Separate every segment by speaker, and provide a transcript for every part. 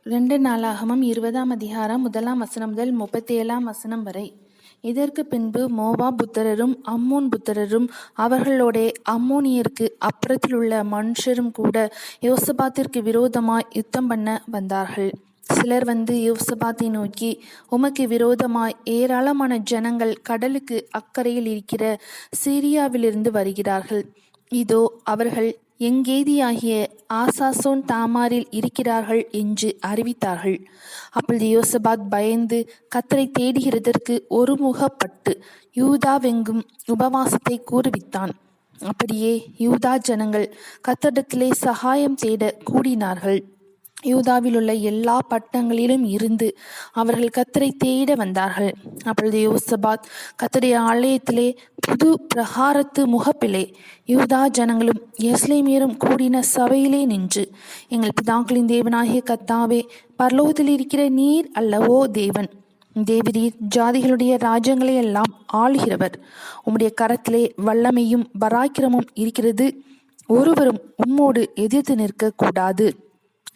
Speaker 1: 2 நாளாகமம் 20ஆம் அதிகாரம் 1ஆம் வசனம் முதல் 37ஆம் வசனம் வரை. இதற்கு பின்பு மோவாப் புத்திரரும் அம்மோன் புத்திரரும் அவர்களோடே அம்மோனியருக்கு அப்புறத்தில் உள்ள மனுஷரும் கூட யோசபாத்திற்கு விரோதமாய் யுத்தம் பண்ண வந்தார்கள். சிலர் வந்து யோசபாத்தை நோக்கி, உமக்கு விரோதமாய் ஏராளமான ஜனங்கள் கடலுக்கு அக்கறையில் இருக்கிற சீரியாவிலிருந்து வருகிறார்கள். இதோ அவர்கள் எங்கேதியாகிய ஆசாசோன் தாமாரில் இருக்கிறார்கள் என்று அறிவித்தார்கள். அப்பொழுது யோசபாத் பயந்து கர்த்தரை தேடுகிறதற்கு ஒருமுகப்பட்டு யூதாவெங்கும் உபவாசத்தை கூறுவித்தான். அப்படியே யூதா ஜனங்கள் கர்த்தரிடத்திலே சகாயம் தேட கூடினார்கள். யூதாவில் உள்ள எல்லா பட்டணங்களிலும் இருந்து அவர்கள் கர்த்தரை தேட வந்தார்கள். அப்பொழுது யோசபாத் கர்த்தருடைய ஆலயத்திலே புது பிரகாரத்து முகப்பிலே யூதா ஜனங்களும் எருசலேமியரும் கூடின சபையிலே நின்று, எங்கள் பிதாக்களின் தேவனாகிய கர்த்தாவே, பரலோகத்தில் இருக்கிற நீர் அல்லவோ தேவன், தேவரீர் ஜாதிகளுடைய ராஜ்யங்களை எல்லாம் ஆளுகிறவர். உம்முடைய கரத்திலே வல்லமையும் பராக்கிரமும் இருக்கிறது. ஒருவரும் உம்மோடு எதிர்த்து நிற்க கூடாது.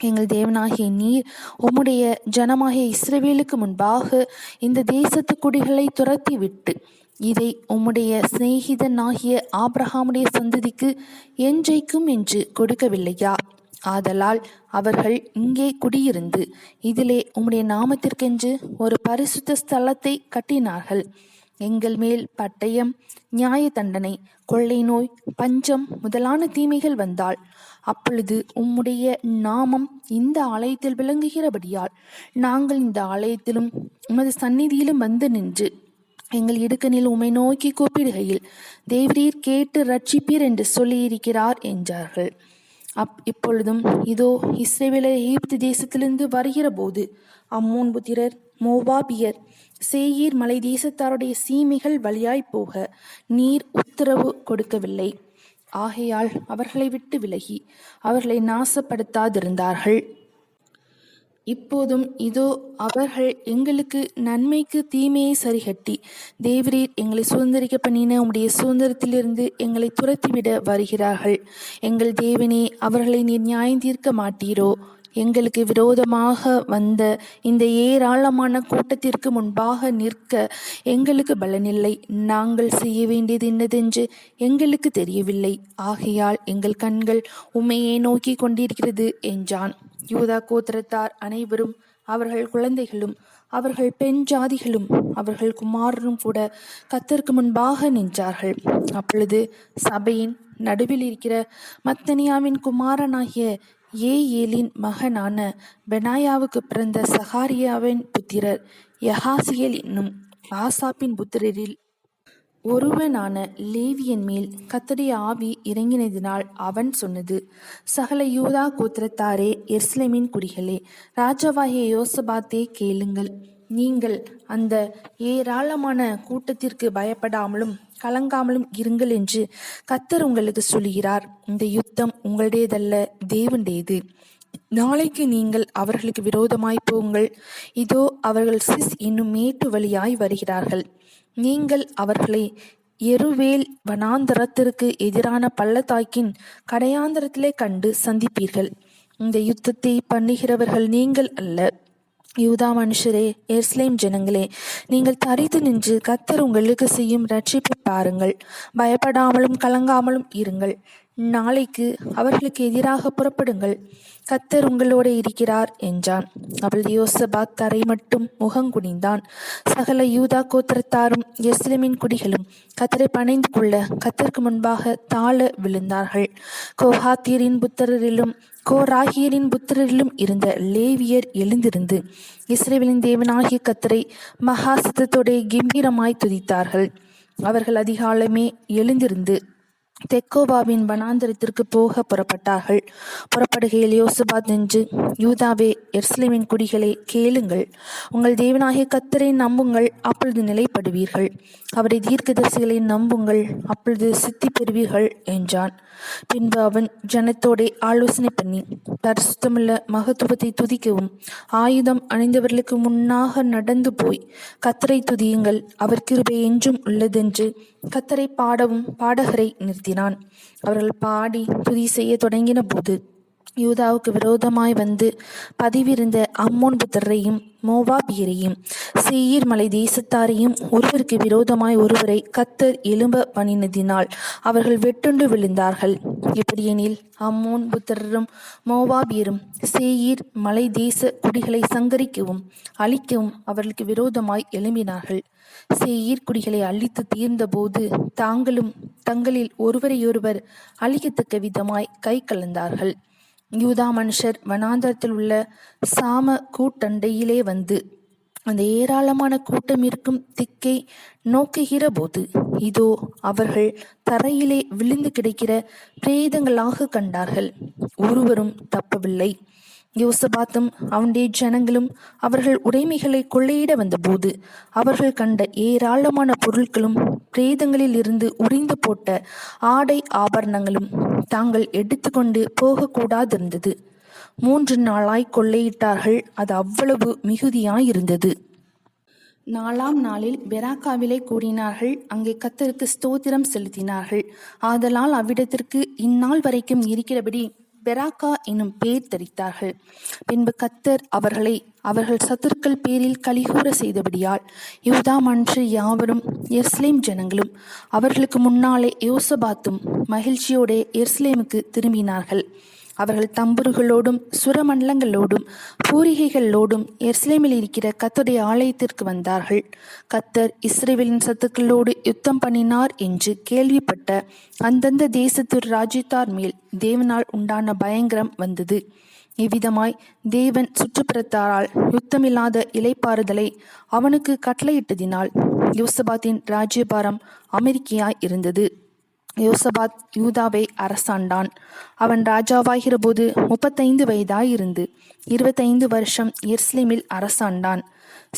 Speaker 1: எங்கள் தேவனாகிய நீர் உம்முடைய ஜனமாகிய இஸ்ரவேலுக்கு முன்பாக இந்த தேசத்து குடிகளை துரத்தி விட்டு இதை உம்முடைய சிநேகிதனாகிய ஆபிரகாமுடைய சந்ததிக்கு என்றைக்கும் என்று கொடுக்கவில்லையா? ஆதலால் அவர்கள் இங்கே குடியிருந்து இதிலே உம்முடைய நாமத்திற்கென்று ஒரு பரிசுத்த ஸ்தலத்தை கட்டினார்கள். எங்கள் மேல் பட்டயம், நியாய தண்டனை, கொள்ளை நோய், பஞ்சம் முதலான தீமைகள் வந்தால் அப்பொழுது உம்முடைய நாமம் இந்த ஆலயத்தில் விளங்குகிறபடியால் நாங்கள் இந்த ஆலயத்திலும் உமது சந்நிதியிலும் வந்து நின்று எங்கள் இடுக்கணில் உம்மை நோக்கி கூப்பிடுகையில் தேவரீர் கேட்டு ரட்சிப்பீர் என்று சொல்லியிருக்கிறார் என்றார்கள். இப்பொழுதும் இதோ இஸ்ரவேலர் எகிப்து தேசத்திலிருந்து வருகிற போது அம்மோன் புத்திரர், மோவாபியர், சேயீர் மலை தேசத்தாருடைய சீமைகள் வழியாய் போக நீர் உத்தரவு கொடுக்கவில்லை. ஆகையால் அவர்களை விட்டு விலகி அவர்களை நாசப்படுத்தாதிருந்தார்கள். இப்போதும் இதோ அவர்கள் எங்களுக்கு நன்மைக்கு தீமையை சரிகட்டி தேவரீர் எங்களை சுதந்திரிக்க பண்ணின உம்முடைய சுதந்திரத்திலிருந்து எங்களை துரத்திவிட வருகிறார்கள். எங்கள் தேவனே, அவர்களை நீர் நியாயம் தீர்க்க மாட்டீரோ? எங்களுக்கு விரோதமாக வந்த இந்த ஏராளமான கூட்டத்திற்கு முன்பாக நிற்க எங்களுக்கு பலனில்லை. நாங்கள் செய்ய வேண்டியது என்னதென்று எங்களுக்கு தெரியவில்லை. ஆகையால் எங்கள் கண்கள் உம்மையே நோக்கி கொண்டிருக்கிறது என்றான். யூதா கோத்திரத்தார் அனைவரும், அவர்கள் குழந்தைகளும், அவர்கள் பெண் ஜாதிகளும், அவர்கள் குமாரரும் கூட கர்த்தருக்கு முன்பாக நின்றார்கள். அப்பொழுது சபையின் நடுவில் இருக்கிற மத்தனியாவின் குமாரனாகிய ஏலின் மகனான பெனாயாவுக்கு பிறந்த சகாரியாவின் புத்திரர் யகாசியேல் என்னும் ஆசாப்பின் புத்திரரில் ஒருவனான லேவியன் மேல் கர்த்தருடைய ஆவி இறங்கினதினால் அவன் சொன்னது, சகல யூதா கோத்திரத்தாரே, எருசலேமின் குடிகளே, ராஜாவாகிய யோசபாத்தே, கேளுங்கள். நீங்கள் அந்த ஏராளமான கூட்டத்திற்கு பயப்படாமலும் கலங்காமலும் இருங்கள் என்று கர்த்தர் உங்களுக்கு சொல்கிறார். இந்த யுத்தம் உங்களுடையதல்ல, தேவனுடையது. நாளைக்கு நீங்கள் அவர்களுக்கு விரோதமாய் போங்கள். இதோ அவர்கள் சிஸ் என்னும் மேட்டு வழியாய் வருகிறார்கள். நீங்கள் அவர்களை எருவேல் வனாந்தரத்திற்கு எதிரான பள்ளத்தாக்கின் கடையாந்தரத்திலே கண்டு சந்திப்பீர்கள். இந்த யுத்தத்தை பண்ணுகிறவர்கள் நீங்கள் அல்ல, யூதா மனுஷரே, எருசலேம் ஜனங்களே, நீங்கள் தரித்து நின்று கர்த்தர் உங்களுக்கு செய்யும் ரட்சிப்பை பாருங்கள். பயப்படாமலும் கலங்காமலும் இருங்கள். நாளைக்கு அவர்களுக்கு எதிராக புறப்படுங்கள். கர்த்தர் உங்களோடு இருக்கிறார் என்றான். அப்பொழுது யோசபாத் தரை மட்டும் முகங்குனிந்தான். சகல யூதா கோத்திரத்தாரும் எருசலேமின் குடிகளும் கர்த்தரை பணிந்து கொள்ள கர்த்தருக்கு முன்பாக தாழ விழுந்தார்கள். கோகாத்தியரின் புத்திரரிலும் கோராகியரின் புத்திரரிலும் இருந்த லேவியர் எழுந்திருந்து இஸ்ரவேலின் தேவனாகிய கர்த்தரை மகா சத்தத்தோடே கம்பீரமாய் துதித்தார்கள். அவர்கள் அதிகாலமே எழுந்திருந்து தெக்கோவாவின் வனாந்தரத்திற்கு போக புறப்பட்டார்கள். புறப்படுகையில் யோசபாத் நின்று, யூதாவே, எருசலேமின் குடிகளே, கேளுங்கள். உங்கள் தேவனாகிய கர்த்தரை நம்புங்கள், அப்பொழுது நிலைப்படுவீர்கள். அவரை தீர்க்கதரிசிகளை நம்புங்கள், அப்பொழுது சித்தி பெறுவீர்கள் என்றான். பின்பு அவன் ஜனத்தோடே ஆலோசனை பண்ணி, பரிசுத்தமுள்ள மகத்துவத்தை துதிக்கவும் ஆயுதம் அணிந்தவர்களுக்கு முன்னாக நடந்து போய் கர்த்தரை துதியுங்கள், அவர் கிருபை என்றும் உள்ளதென்று கர்த்தரை பாடவும் பாடகரை நிறுத்தினான். அவர்கள் பாடி துதி செய்ய தொடங்கின போது யூதாவுக்கு விரோதமாய் வந்து பதிவிருந்த அம்மோன் புத்திரரையும் மோவாபியரையும் சேயீர் மலை தேசத்தாரையும் ஒருவருக்கு விரோதமாய் ஒருவரை கர்த்தர் எழும்ப பண்ணினதினால் அவர்கள் வெட்டுண்டு விழுந்தார்கள். எப்படியெனில் அம்மோன் புத்திரரும் மோவாபியரும் சேயீர் மலை தேச குடிகளை சங்கரிக்கவும் அழிக்கவும் அவர்களுக்கு விரோதமாய் எழும்பினார்கள். சேயீர் குடிகளை அழித்து தீர்ந்தபோது தாங்களும் தங்களில் ஒருவரையொருவர் அழிக்கத்தக்க விதமாய் கை கலந்தார்கள். யூதா மனுஷர் வனாந்தரத்தில் உள்ள சாம கூட்டண்டையிலே வந்து அந்த ஏராளமான கூட்டம் இருக்கும் திக்கை நோக்குகிற போது இதோ அவர்கள் தரையிலே விழுந்து கிடக்கிற பிரேதங்களாக கண்டார்கள். ஒருவரும் தப்பவில்லை. யோசபாத்தும் அவனுடைய ஜனங்களும் அவர்கள் உடைமைகளை கொள்ளையிட வந்தபோது அவர்கள் கண்ட ஏராளமான பொருட்களும் பிரேதங்களில் இருந்து உரிந்து போட்ட ஆடை ஆபரணங்களும் தாங்கள் எடுத்துக்கொண்டு போகக்கூடாதிருந்தது. 3 நாளாய் கொள்ளையிட்டார்கள். அது அவ்வளவு மிகுதியாயிருந்தது. 4ஆம் நாளில் பெராக்காவிலே கூடினார்கள். அங்கே கர்த்தருக்கு ஸ்தோத்திரம் செலுத்தினார்கள். ஆதலால் அவ்விடத்திற்கு இந்நாள் வரைக்கும் இருக்கிறபடி பெராக்கா என்னும் பேர் தரித்தார்கள். பின்பு கர்த்தர் அவர்களை அவர்கள் சத்துருக்கள் பேரில் கலிகூற செய்தபடியால் யூதா மனுஷர் யாவரும் எருசலேம் ஜனங்களும் அவர்களுக்கு முன்னாலே யோசபாத்தும் மகிழ்ச்சியோட எருசலேமுக்கு திரும்பினார்கள். அவர்கள் தம்புருகளோடும் சுரமண்டலங்களோடும் பூரிகைகளோடும் எருசலேமில் இருக்கிற கர்த்தருடைய ஆலயத்திற்கு வந்தார்கள். கர்த்தர் இஸ்ரவேலின் சத்துக்களோடு யுத்தம் பண்ணினார் என்று கேள்விப்பட்ட அந்தந்த தேசத்து ராஜ்யத்தார் மேல் தேவனால் உண்டான பயங்கரம் வந்தது. இவ்விதமாய் தேவன் சுற்றுப்புறத்தாரால் யுத்தமில்லாத இளைப்பாறுதலை அவனுக்கு கட்டளையிட்டதினால் யோசபாத்தின் ராஜ்யபாரம் அமெரிக்கையாய் இருந்தது. யோசபாத் யூதாவை அரசாண்டான். அவன் ராஜாவாகிற போது 35 வயதாயிருந்து 25 வருஷம் எருசலேமில் அரசாண்டான்.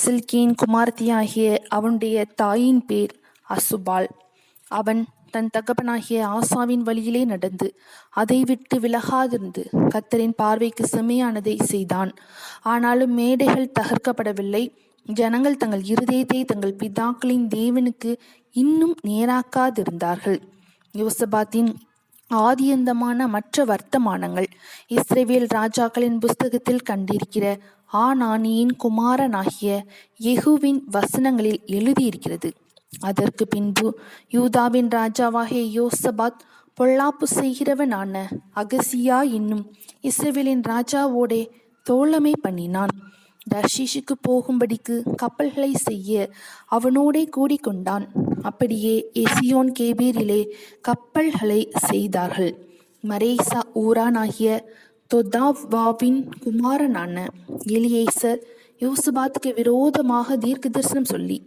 Speaker 1: சில்கியின் குமாரத்தியாகிய அவனுடைய தாயின் பேர் அசுபாள். அவன் தன் தகப்பனாகிய ஆசாவின் வழியிலே நடந்து அதை விட்டு விலகாதிருந்து கர்த்தரின் பார்வைக்கு செம்மையானதை செய்தான். ஆனாலும் மேடைகள் தகர்க்கப்படவில்லை. ஜனங்கள் தங்கள் இருதயத்தை தங்கள் பிதாக்களின் தேவனுக்கு இன்னும் நேராக்காதிருந்தார்கள். யோசபாத்தின் ஆதியந்தமான மற்ற வர்த்தமானங்கள் இஸ்ரவேல் ராஜாக்களின் புஸ்தகத்தில் கண்டிருக்கிற ஆனானியின் குமாரனாகிய யெகூவின் வசனங்களில் எழுதியிருக்கிறது. அதற்கு பின்பு யூதாவின் ராஜாவாகிய யோசபாத் பொல்லாப்பு செய்கிறவனான அகசியா என்னும் இஸ்ரவேலின் ராஜாவோடே தோழமை பண்ணினான். தர்ஷீஷுக்கு போகும்படிக்கு கப்பல்களை செய்ய அவனோடே கூடிக்கொண்டான். அப்படியே எசியோன் கேபீரிலே கப்பல்களை செய்தார்கள். மரேசா ஊரானாகிய தொதாவாவின் குமாரனான எலியேசர் யோசபாத்துக்கு விரோதமாக தீர்க்க தரிசனம் சொல்லி,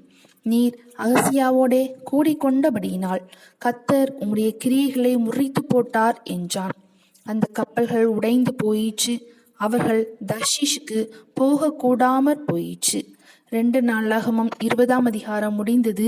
Speaker 1: நீர் அகசியாவோடே கூடிக்கொண்டபடியினால் கர்த்தர் உம்முடைய கிரியைகளை முறித்து போட்டார் என்றான். அந்த கப்பல்கள் உடைந்து போயிற்று. அவர்கள் தர்ஷீஷுக்கு போகக்கூடாமற் போயிற்று. 2 நாளாகமம் 20ஆம் அதிகாரம் முடிந்தது.